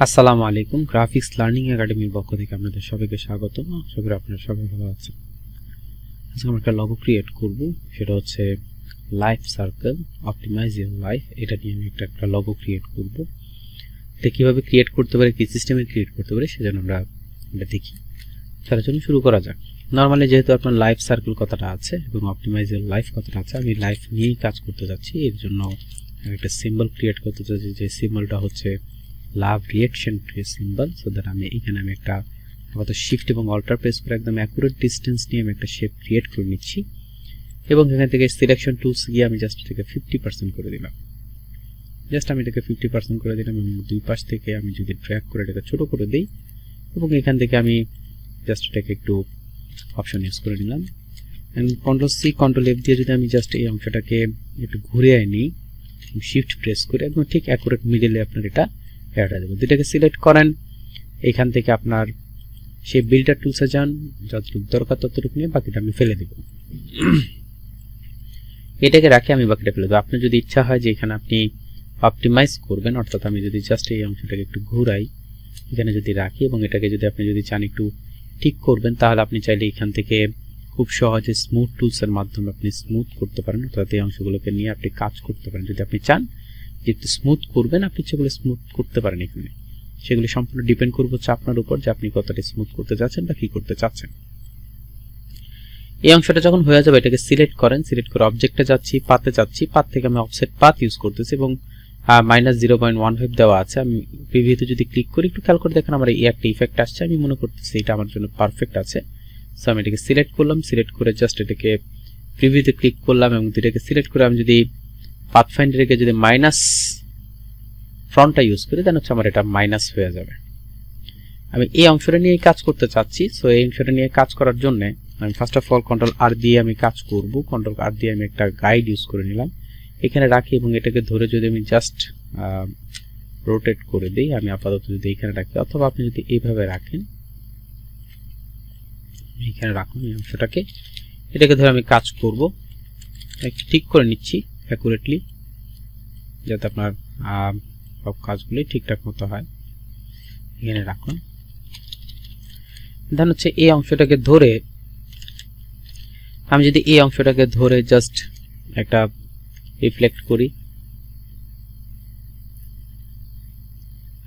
আসসালামু আলাইকুম graphics learning একাডেমির পক্ষ থেকে আপনাদের সবাইকে স্বাগতম। আশা করি আপনারা সবাই ভালো আছেন। আজকে আমরা একটা লগো ক্রিয়েট করব, সেটা হচ্ছে life circle optimize your life. এটা নিয়ে আমি একটা লগো ক্রিয়েট করব। এটা কিভাবে ক্রিয়েট করতে পারে, কি সিস্টেমে ক্রিয়েট করতে পারে, সেজন্য আমরা এটা দেখি। তার জন্য শুরু করা যাক। নর্মালি যেহেতু আপনার লাইফ সার্কেল কথাটা আছে এবং অপটিমাইজ ইওর লাইফ কথাটা আছে, আমি লাইফ নিয়েই কাজ করতে যাচ্ছি। এর জন্য একটা সিম্বল ক্রিয়েট করতে চাচ্ছি, যে সিম্বলটা হচ্ছে লাভ রিঅ্যাকশন সিম্বল। সো দ্যাট আমি এখানে একটা আপাতত শিফট এবং অল্টার প্রেস করে একদম অ্যাকুরেট ডিস্টেন্স নিয়ে আমি একটা শেপ ক্রিয়েট করে নিচ্ছি এবং এখান থেকে সিলেকশন টুলস গিয়ে আমি জাস্ট এটাকে 50% করে দিলাম। জাস্ট আমি এটাকে 50% করে দিলাম এবং দুই পাশ থেকে আমি যদি ড্র্যাগ করে এটাকে ছোট করে দিই এবং এখান থেকে আমি জাস্ট এটাকে একটু অপশন ইউজ করে নিলাম। কন্ট্রোল সি কন্ট্রোল এফ দিয়ে যদি আমি জাস্ট এই অংশটাকে একটু ঘুরে আনি, শিফট প্রেস করে একদম ঠিক অ্যাকুরেট মিডলে আপনার এটা দুটাকে সিলেক্ট করেন। এখান থেকে আপনার সেই বিল্ডার টুলসে যান, যতটুকু দরকার ততটুকু নিয়ে বাকিটা আমি ফেলে দেব। এটাকে রাখি আমি বাকিটা ফেলে দেবো। আপনার যদি ইচ্ছা হয় যে এখানে আপনি অপটিমাইজ করবেন, অর্থাৎ আমি যদি জাস্ট এই অংশটাকে একটু ঘুরাই, এখানে যদি রাখি এবং এটাকে যদি আপনি যদি চান একটু ঠিক করবেন, তাহলে আপনি চাইলে এখান থেকে খুব সহজে স্মুথ টুলসের মাধ্যমে আপনি স্মুথ করতে পারেন, অর্থাৎ এই অংশগুলোকে নিয়ে আপনি কাজ করতে পারেন। যদি আপনি চান একটু স্মুথ করবেন, আপনি সেগুলো স্মুথ করতে পারেন। এখানে সেগুলি সম্পূর্ণ ডিপেন্ড করবে হচ্ছে আপনার উপর, যে আপনি কতটা স্মুথ করতে চাচ্ছেন বা কি করতে চাচ্ছেন। এই অংশটা যখন হয়ে যাবে, এটাকে সিলেক্ট করেন। সিলেক্ট করে অবজেক্টে যাচ্ছি, পাতে যাচ্ছি, পাত থেকে আমি অফসেট পাত ইউজ করতেছি এবং -0.15 দেওয়া আছে। আমি প্রিভিউতে যদি ক্লিক করি, একটু খেয়াল করে দেখেন আমার এই একটা ইফেক্ট আসছে। আমি মনে করতেছি এটা আমার জন্য পারফেক্ট আছে। সো আমি এটাকে সিলেক্ট করলাম, সিলেক্ট করে জাস্ট এটাকে প্রিভিউতে ক্লিক করলাম এবং এটাকে সিলেক্ট করে আমি যদি পাথফাইন্ডারকে যদি মাইনাস ফ্রন্টটা ইউজ করি, দেন হচ্ছে আমার এটা মাইনাস হয়ে যাবে। আমি এই অংশটা নিয়ে কাজ করতে চাচ্ছি। সো এই অংশটা নিয়ে কাজ করার জন্য আমি ফার্স্ট অফ অল কন্ট্রোল আর দিয়ে আমি কাজ করব। কন্ট্রোল আর দিয়ে আমি একটা গাইড ইউজ করে নিলাম, এখানে রাখি এবং এটাকে ধরে যদি আমি জাস্ট রোটেট করে দিই, আমি আপাতত যদি এখানে রাখি, অথবা আপনি যদি এইভাবে রাখেন, এখানে রাখুন এই অংশটাকে, এটাকে ধরে আমি কাজ করব। ঠিক করে নিচ্ছি অ্যাকুরেটলি, যাতে আপনার সব কাজগুলি ঠিকঠাক মতো হয়। এখানে রাখুন। দেন হচ্ছে এই অংশটাকে ধরে আমি যদি এই অংশটাকে ধরে জাস্ট একটা রিফ্লেক্ট করি,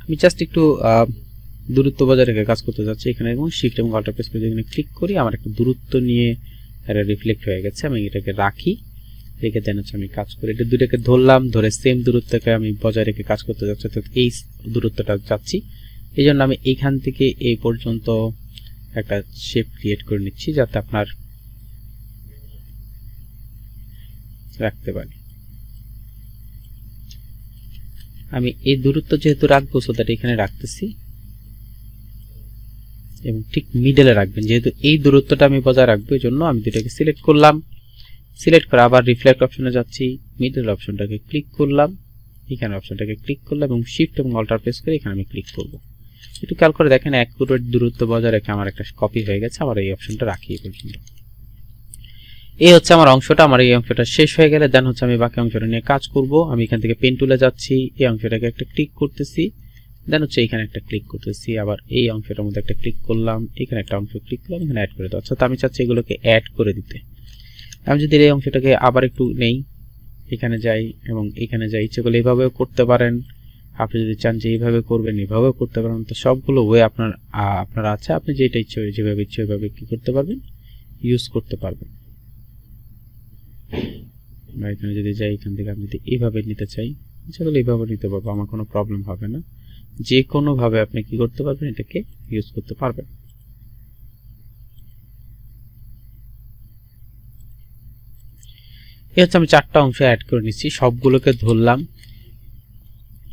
আমি জাস্ট একটু দূরত্ব বজায় রেখে কাজ করতে যাচ্ছি এখানে, এবং শিফট এবং অল্টার প্রেস করে এখানে ক্লিক করি, আমার একটা দূরত্ব নিয়ে এটা রিফ্লেক্ট হয়ে গেছে। আমি এটাকে রাখি, রেখে দেন হচ্ছে আমি কাজ করি। এটা দুটাকে ধরলাম, ধরে সেম দূরত্বকে আমি বজায় রেখে কাজ করতে যাচ্ছি, অর্থাৎ এই দূরত্বটা যাচ্ছি। এই জন্য আমি এইখান থেকে এই পর্যন্ত একটা শেপ ক্রিয়েট করে নিচ্ছি, যাতে আপনার রাখতে পারি। আমি এই দূরত্ব যেহেতু রাখবো, সো দ্যাট এখানে রাখতেছি এবং ঠিক মিডলে রাখবেন, যেহেতু এই দূরত্বটা আমি বজায় রাখবো। এই জন্য আমি দুটাকে সিলেক্ট করলাম, সিলেক্ট করে আবার রিফ্লেক্ট অপশনে যাচ্ছি, মিডল অপশনটাকে ক্লিক করলাম, এখানে অপশনটাকে ক্লিক করলাম এবং শিফট এবং অল্টার প্রেস করে এখানে আমি ক্লিক করব। একটু খেয়াল করে দেখেন অ্যাকুরেট দূরত্ব বজায় রেখে আমার একটা কপি হয়ে গেছে। আমার এই অপশনটা রাখি এই পর্যন্ত। এই হচ্ছে আমার অংশটা। আমার এই অংশটা শেষ হয়ে গেলে দেন হচ্ছে আমি বাকি অংশটা নিয়ে কাজ করব। আমি এখান থেকে পেন টুলে যাচ্ছি, এই অংশটাকে একটা ক্লিক করতেছি, দেন হচ্ছে এখানে একটা ক্লিক করতেছি, আবার এই অংশটার মধ্যে একটা ক্লিক করলাম, এখানে একটা অংশ ক্লিক করলাম, এখানে অ্যাড করে দেওয়া। অর্থাৎ আমি চাচ্ছি এগুলোকে অ্যাড করে দিতে। আমি যদি এই অংশটাকে আবার একটু নেই, এখানে যাই এবং এখানে যাই, ইচ্ছে করলে এইভাবেও করতে পারেন। আপনি যদি চান যে এইভাবে করবেন, এভাবেও করতে পারেন। তো সবগুলো ওয়ে আপনার আছে, আপনি যেটা ইচ্ছে যেভাবে ইচ্ছে ওইভাবে কি করতে পারবেন, ইউজ করতে পারবেন। এখানে যদি যাই, এখান থেকে আমি যদি এইভাবে নিতে চাই, ইচ্ছে করলে এইভাবে নিতে পারবো, আমার কোনো প্রবলেম হবে না। যে কোনোভাবে আপনি কি করতে পারবেন, এটাকে ইউজ করতে পারবেন। এই হচ্ছে আমি চারটা অংশ অ্যাড করে নিচ্ছি, সবগুলোকে ধরলাম।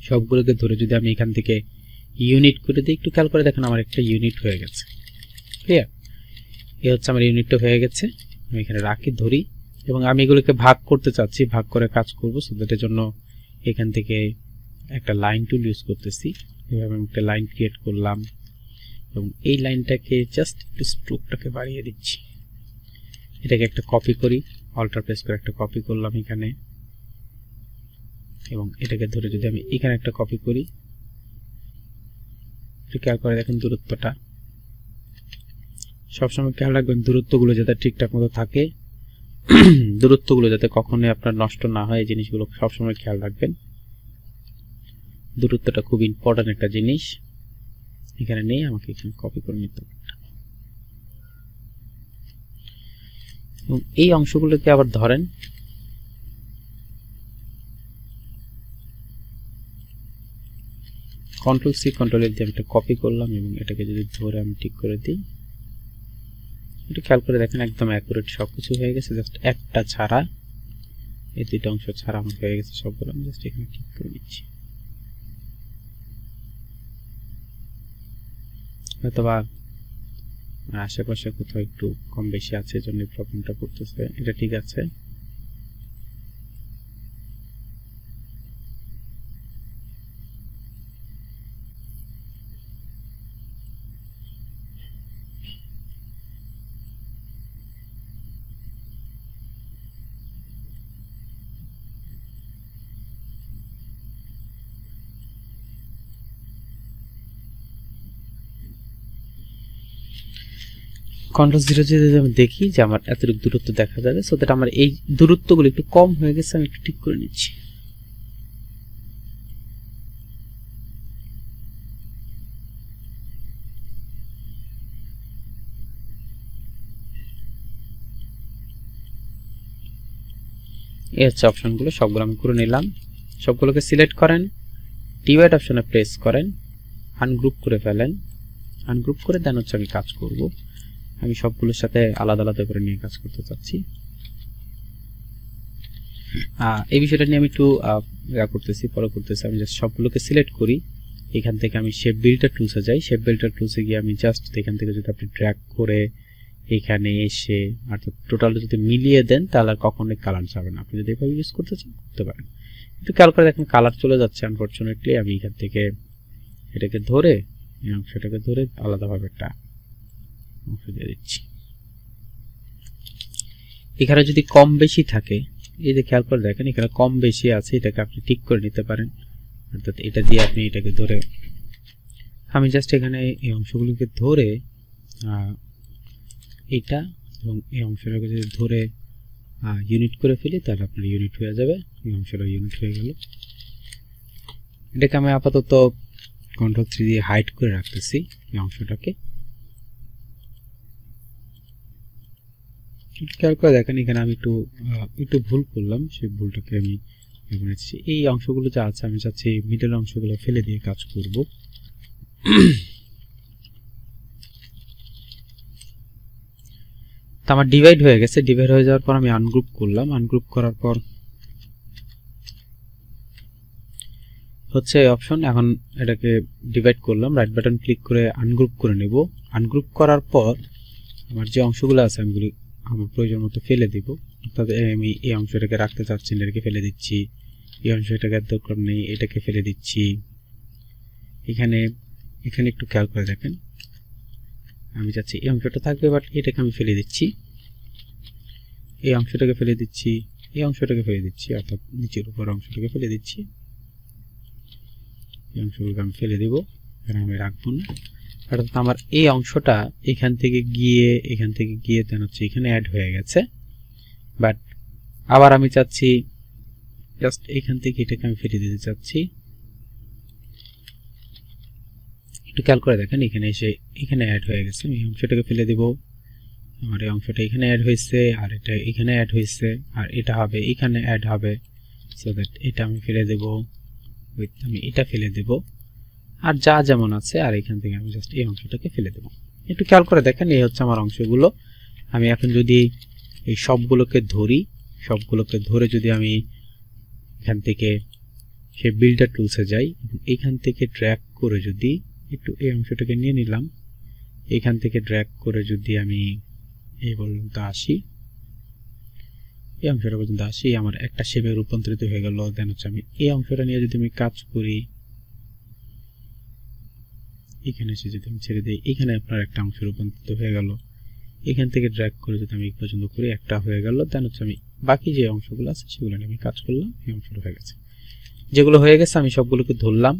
সবগুলোকে ধরে যদি আমি এখান থেকে ইউনিট করে দিই, একটু খেয়াল করে দেখেন আমার একটা ইউনিট হয়ে গেছে। ক্লিয়ার? এই হচ্ছে আমার ইউনিটটা হয়ে গেছে। আমি এখানে রাখি, ধরি এবং আমি এগুলোকে ভাগ করতে চাচ্ছি, ভাগ করে কাজ করব। সো দ্যাটের জন্য এখান থেকে একটা লাইন টুল ইউজ করতেছি। এভাবে আমি একটা লাইন ক্রিয়েট করলাম এবং এই লাইনটাকে জাস্ট একটু স্ট্রোকটাকে বাড়িয়ে দিচ্ছি। এটাকে একটা কপি করি, অল্টার প্রেস করে একটা কপি করলাম এখানে, এবং এটাকে ধরে যদি আমি এখানে একটা কপি করি, একটু খেয়াল করে দেখেন দূরত্বটা। সবসময় খেয়াল রাখবেন দূরত্বগুলো যাতে ঠিকঠাক মতো থাকে, দূরত্বগুলো যাতে কখনোই আপনার নষ্ট না হয়, এই জিনিসগুলো সবসময় খেয়াল রাখবেন। দূরত্বটা খুব ইম্পর্টেন্ট একটা জিনিস। এখানে নেই, আমাকে এখানে কপি করে নিতে হবে। এবং এই অংশগুলোকে আবার ধরেন, কন্ট্রোল সি কন্ট্রোল এ দিয়ে আমি একটা কপি করলাম এবং এটাকে যদি ধরে আমি ঠিক করে দিই, একটু খেয়াল করে দেখেন একদম অ্যাকুরেট সবকিছু হয়ে গেছে, জাস্ট একটা ছাড়া, এই দুইটা অংশ ছাড়া আমার হয়ে গেছে সবগুলো। আমি জাস্ট এখানে ঠিক করে নিচ্ছি। হয়তোবা আশেপাশে কোথাও একটু কম বেশি আছে, জন্য প্রবলেমটা করতেছে। এটা ঠিক আছে। কন্ট্রোল 0 যদি আমি দেখি যে আমার এতটুকু দূরত্ব দেখা যাবে, সো দ্যাট আমার এই দূরত্বগুলো একটু কম হয়ে গেছে, আমি একটু ঠিক করে নিচ্ছি। এই হচ্ছে অপশনগুলো, সবগুলো আমি করে নিলাম। সবগুলোকে সিলেক্ট করেন, ডিভাইড অপশনে প্রেস করেন, আনগ্রুপ করে ফেলেন। আনগ্রুপ করে দেন হচ্ছে আমি কাজ করব। আমি সবগুলোর সাথে আলাদা আলাদা করে নিয়ে কাজ করতে চাচ্ছি। এই বিষয়টা নিয়ে আমি একটু পরে করতেছি। আমি জাস্ট সবগুলোকে সিলেক্ট করি, এখান থেকে আমি শেপ বিল্ডার টুলসে যাই। শেপ বিল্ডার টুলসে গিয়ে আমি জাস্ট এখান থেকে যদি আপনি ড্র্যাগ করে এখানে এসে অর্থাৎ টোটালটা যদি মিলিয়ে দেন, তাহলে আর কখনোই কালার যাবে না। আপনি যদি এভাবে ইউজ করতে চান করতে পারেন। একটু খেয়াল করে দেখেন কালার চলে যাচ্ছে। আনফরচুনেটলি আমি এখান থেকে এটাকে ধরে, এই অংশটাকে ধরে আলাদাভাবে একটা অংশ দিয়ে দিচ্ছি। এখানে যদি কম বেশি থাকে, এই যে খেয়াল করে দেখেন এখানে কম বেশি আছে, এটাকে আপনি ঠিক করে নিতে পারেন। অর্থাৎ এটা দিয়ে আপনি এটাকে ধরে, আমি জাস্ট এখানে এই অংশগুলোকে ধরে এটা এবং এই অংশটাকে যদি ধরে ইউনিট করে ফেলি, তাহলে আপনার ইউনিট হয়ে যাবে। এই অংশটা ইউনিট হয়ে গেল। এটাকে আমি আপাতত কন্ট্রোল 3 দিয়ে হাইড করে রাখতেছি এই অংশটাকে। খেয়াল করে দেখেন এখানে আমি একটু ভুল করলাম, সেই ভুলটাকে আমি নিচ্ছি। এই অংশগুলো যা আছে আমি চাচ্ছি মিডল অংশগুলো ফেলে দিয়ে কাজ করব। তো আমার ডিভাইড হয়ে গেছে। ডিভাইড হয়ে যাওয়ার পর আমি আনগ্রুপ করলাম। আনগ্রুপ করার পর হচ্ছে এই অপশন, এখন এটাকে ডিভাইড করলাম, রাইট বাটন ক্লিক করে আনগ্রুপ করে নেব। আনগ্রুপ করার পর আমার যে অংশগুলো আছে আমি আমার প্রয়োজন মতো ফেলে দিব। অর্থাৎ আমি এই অংশটাকে রাখতে চাচ্ছি না, এটাকে ফেলে দিচ্ছি। এই অংশটাকে দরকার নেই, এটাকে ফেলে দিচ্ছি। এখানে একটু খেয়াল করে দেখেন, আমি চাচ্ছি এই অংশটা থাকবে, বাট এটাকে আমি ফেলে দিচ্ছি। এই অংশটাকে ফেলে দিচ্ছি, এই অংশটাকে ফেলে দিচ্ছি, অর্থাৎ নিচের উপর অংশটাকে ফেলে দিচ্ছি। এই অংশগুলোকে আমি ফেলে দেব, এখানে আমি রাখবো না। অর্থাৎ আমার এই অংশটা এখান থেকে গিয়ে দেন হচ্ছে এখানে অ্যাড হয়ে গেছে। বাট আবার আমি চাচ্ছি জাস্ট এখান থেকে এটাকে আমি ফেলে দিতে চাচ্ছি। একটু খেয়াল করে দেখেন এখানে এসে এখানে অ্যাড হয়ে গেছে। আমি এই অংশটাকে ফেলে দেব। আমার এই অংশটা এখানে অ্যাড হয়েছে, আর এটা এখানে অ্যাড হয়েছে, আর এটা হবে এখানে অ্যাড হবে। সো দ্যাট এটা আমি ফেলে দেব, আমি এটা ফেলে দেব, আর যা যেমন আছে। আর এখান থেকে আমি জাস্ট এই অংশটাকে ফেলে দেব। একটু খেয়াল করে দেখেন এই হচ্ছে আমার অংশগুলো। আমি এখন যদি এই সবগুলোকে ধরে যদি আমি এখান থেকে সেই বিল্ডার টুলসে যাই, এখান থেকে ড্র্যাগ করে যদি একটু এই অংশটাকে নিয়ে নিলাম, এখান থেকে ড্র্যাগ করে যদি আমি এই পর্যন্ত আসি, এই অংশটা পর্যন্ত আসি, আমার একটা শেপে রূপান্তরিত হয়ে গেল। দেন হচ্ছে আমি এই অংশটা নিয়ে যদি আমি কাজ করি, এখানে এসে যদি আমি ছেড়ে দিই, এখানে আপনার একটা অংশ রূপান্তরিত হয়ে গেল। এখান থেকে ড্র্যাগ করে যদি আমি এই পর্যন্ত করি, একটা হয়ে গেল। দেন হচ্ছে আমি বাকি যে অংশগুলো আছে সেগুলো নিয়ে আমি কাজ করলাম, এই অংশটা হয়ে গেছে। যেগুলো হয়ে গেছে আমি সবগুলোকে ধরলাম,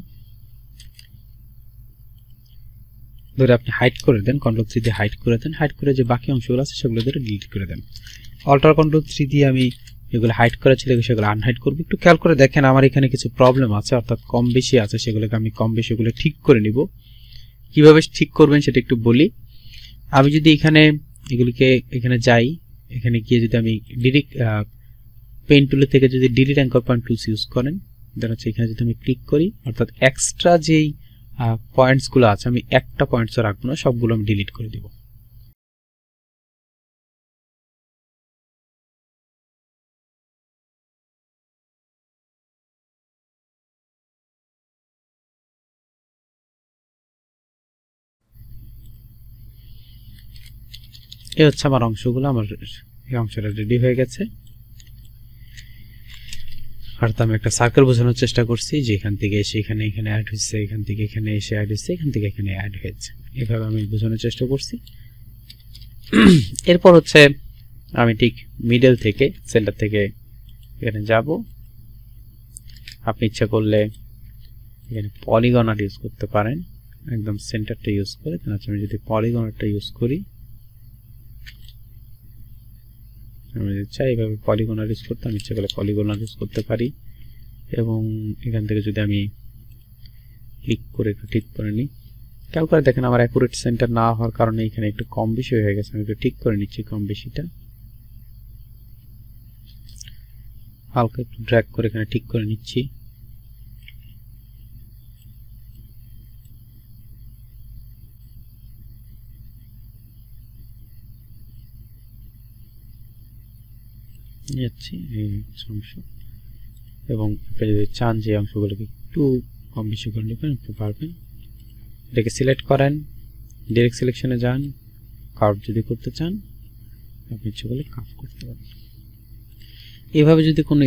ধরে আপনি হাইড করে দেন, Ctrl+3 দিয়ে হাইড করে দেন, হাইড করে যে বাকি অংশগুলো আছে সেগুলো ধরে ডিলিট করে দেন। Ctrl+3 দিয়ে আমি এগুলো হাইড করা ছিল সেগুলো আনহাইড করব। একটু খেয়াল করে দেখেন আমার এখানে কিছু প্রবলেম আছে, অর্থাৎ কম বেশি আছে, সেগুলোকে আমি কম বেশি ওগুলো ঠিক করে নিব। কিভাবে ঠিক করবেন সেটা একটু বলি। আমি যদি এখানে এগুলিকে এখানে যাই, এখানে গিয়ে যদি আমি ডিরেক্ট পেন টুল থেকে যদি delete anchor point tools use করেন, দেন হচ্ছে এখানে যদি আমি ক্লিক করি, অর্থাৎ এক্সট্রা যেই পয়েন্টসগুলো আছে আমি একটা পয়েন্টসও রাখবো না, সবগুলো আমি ডিলিট করে দিব। এই হচ্ছে আমার অংশগুলো, আমার এই অংশটা রেডি হয়ে গেছে। আর আমি একটা সার্কেল বোঝানোর চেষ্টা করছি যে এখান থেকে এসে এখানে এখানে অ্যাড হয়েছে, এখান থেকে এখানে এসে অ্যাড হয়েছে, এখান থেকে এখানে অ্যাড হয়েছে, এভাবে আমি বোঝানোর চেষ্টা করছি। এরপর হচ্ছে আমি ঠিক মিডল থেকে সেন্টার থেকে এখানে যাব। আপনি ইচ্ছা করলে এখানে পলিগনার ইউজ করতে পারেন, একদম সেন্টারটা ইউজ করে। আমি যদি পলিগনারটা ইউজ করি, আমি যদি চাই এভাবে পলিগনার ইউজ করতে, আমি ইচ্ছা করলে পলিগনার ইউজ করতে পারি। এবং এখান থেকে যদি আমি ক্লিক করে একটু ঠিক করে নিই, খেয়াল করে দেখেন আমার অ্যাকুরেট সেন্টার না হওয়ার কারণে এখানে একটু কম বেশি হয়ে গেছে। আমি একটু ঠিক করে নিচ্ছি কম বেশিটা, হালকা একটু ড্র্যাগ করে এখানে ঠিক করে নিচ্ছি। এবং আপনি যদি চান যে অংশগুলোকে একটু কম বেশি করে নেবেন আপনি পারবেন। এটাকে সিলেক্ট করেন, ডাইরেক্ট সিলেকশনে যান, কার্ভ যদি করতে চান আপনি ইচ্ছে করলে কার্ভ করতে পারেন। এভাবে যদি কোনো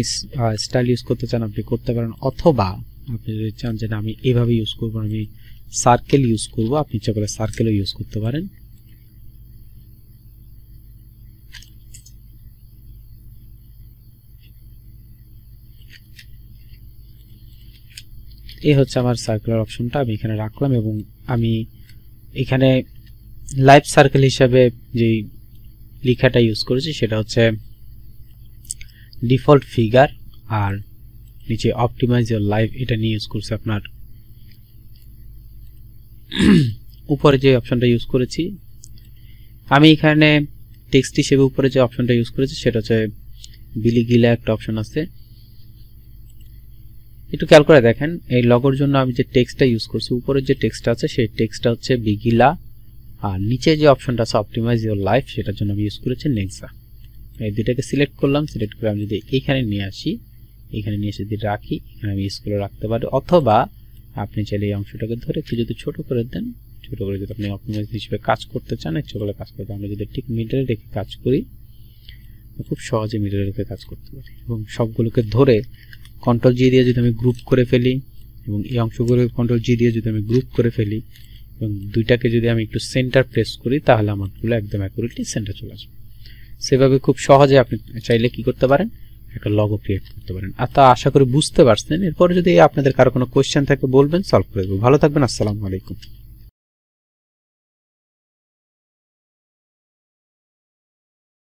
স্টাইল ইউজ করতে চান আপনি করতে পারেন, অথবা আপনি যদি চান যে আমি এভাবে ইউজ করবো, আমি সার্কেল ইউজ করবো, আপনি ইচ্ছে করলে সার্কেলও ইউজ করতে পারেন। এই হচ্ছে আমার সার্কুলার অপশনটা আমি এখানে রাখলাম। এবং আমি এখানে লাইভ সার্কেল হিসাবে যে লেখাটা ইউজ করেছি সেটা হচ্ছে ডিফল্ট ফিগার, আর নিচে অপটিমাইজ ইওর লাইভ এটা নিয়ে ইউজ করছি। আপনার উপরে যে অপশনটা ইউজ করেছি আমি এখানে টেক্সট হিসেবে উপরে যে অপশনটা ইউজ করেছি সেটা হচ্ছে বিলি গিলা একটা অপশন আছে, একটু খেয়াল করে দেখেন। এই লগোর জন্য আমি যে টেক্সটটা ইউজ করছি, উপরের যে টেক্সটটা আছে সেই টেক্সটটা হচ্ছে বিগিলা, আর নিচে যে অপশনটা আছে অপটিমাইজ ইওর লাইফ সেটার জন্য আমি ইউজ করেছি নেক্সা। এই দুটাকে সিলেক্ট করলাম, সিলেক্ট করে আমি যদি এখানে নিয়ে আসি, এখানে নিয়ে এসে যদি রাখি, এখানে আমি ইউজ করে রাখতে পারি। অথবা আপনি চাইলে এই অংশটাকে ধরে একটু যদি ছোট করে দেন, ছোট করে যদি আপনি অপটিমাইজ হিসেবে কাজ করতে চান, ইচ্ছে করলে কাজ করতে, আমরা যদি ঠিক মিডলে রেখে কাজ করি খুব সহজে মিডলে রেখে কাজ করতে পারি। এবং সবগুলোকে ধরে Ctrl+G দিয়ে যদি আমি গ্রুপ করে ফেলি, এবং এই অংশগুলো Ctrl+G দিয়ে যদি আমি গ্রুপ করে ফেলি, এবং দুইটাকে যদি আমি একটু সেন্টার প্রেস করি, তাহলে আমারগুলো একদম অ্যাকুরেটলি সেন্টার চলে আসবে। সেভাবে খুব সহজে আপনি চাইলে কি করতে পারেন, একটা লগো ক্রিয়েট করতে পারেন। আর তা আশা করি বুঝতে পারছেন। এরপরে যদি আপনাদের কারো কোনো কোয়েশ্চেন থাকে বলবেন, সলভ করে দেবো। ভালো থাকবেন, আসসালামু আলাইকুম।